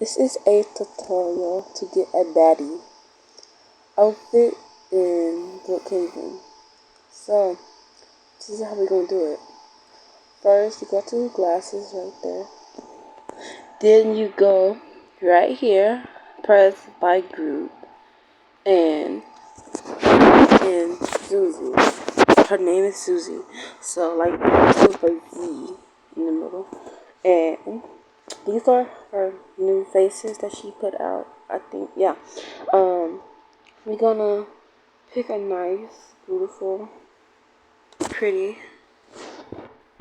This is a tutorial to get a baddie outfit in Brookhaven. So, this is how we're going to do it. First, you go to glasses right there. Then you go right here, press by group, and Susie. Her name is Susie. So, like, with a Z in the middle. And these are her new faces that she put out, I think. Yeah. We're gonna pick a nice, beautiful, pretty,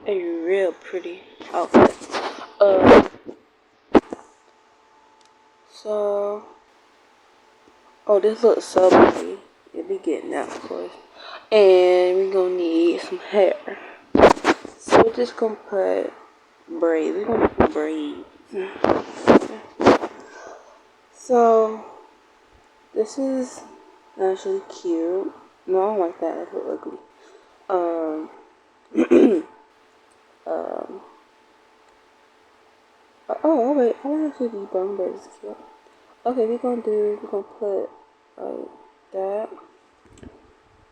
a real pretty outfit. So, oh, this looks so pretty. You'll be getting that, of course. And we're gonna need some hair. So we're just gonna put braids. We're gonna put braids. So, this is actually cute. No, I don't like that. That's a little ugly. Oh wait, I want to be brown, but it's cute. Okay, we're gonna put like that.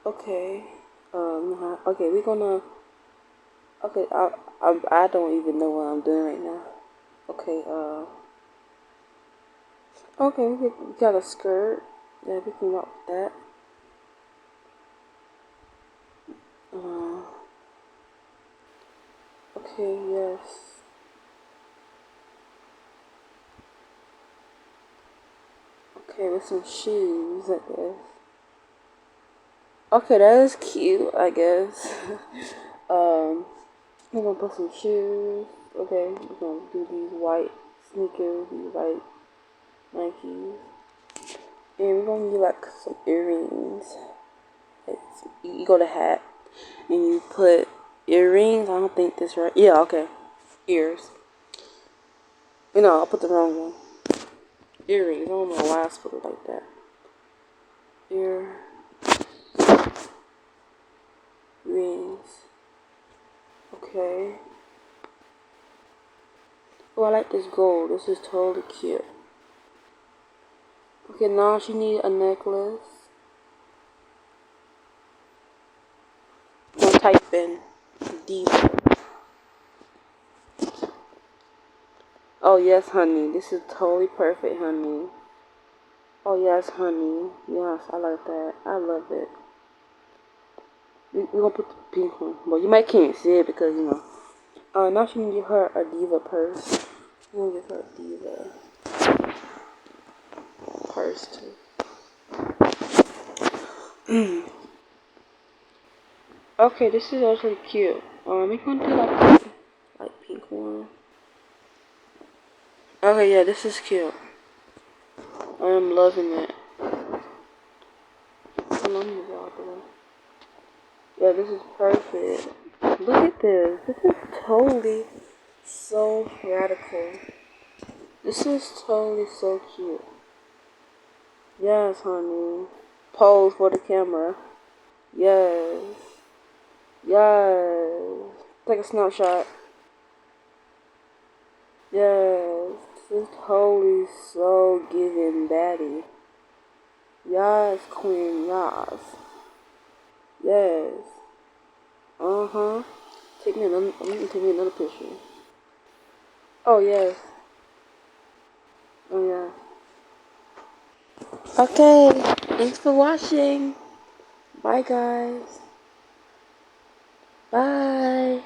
Okay. Okay, okay, I don't even know what I'm doing right now. Okay, okay, we got a skirt. Yeah, we can rock with that. Okay, yes. Okay, with some shoes, I guess. Okay, that is cute, I guess. We're gonna put some shoes. Okay, we're gonna do these white sneakers, these white Nikes. And we're gonna do like some earrings. You go to hat and you put earrings. I don't think this right. Yeah, okay. Ears. You know, I put the wrong one. Earrings. I don't know why I put it like that. Earrings. Okay. Oh, I like this gold. This is totally cute. Okay, now she needs a necklace. I'm gonna type in diva. Oh yes, honey. This is totally perfect, honey. Oh yes, honey. Yes, I like that. I love it. We're gonna put the pink one. Well, you might can't see it because, you know. Now she can give her a diva purse. I'm gonna give her a diva purse too. Okay, this is actually cute. We're gonna do like pink one. Okay, yeah, this is cute. I'm loving it. Yeah, this is perfect. Look at this. This is totally so radical. This is totally so cute. Yes, honey. Pose for the camera. Yes. Yes. Take a snapshot. Yes. This is totally so giving baddie. Yes, queen. Yes. Yes. Uh-huh. Take me another picture. Oh, yes. Oh, yeah. Okay. Thanks for watching. Bye, guys. Bye.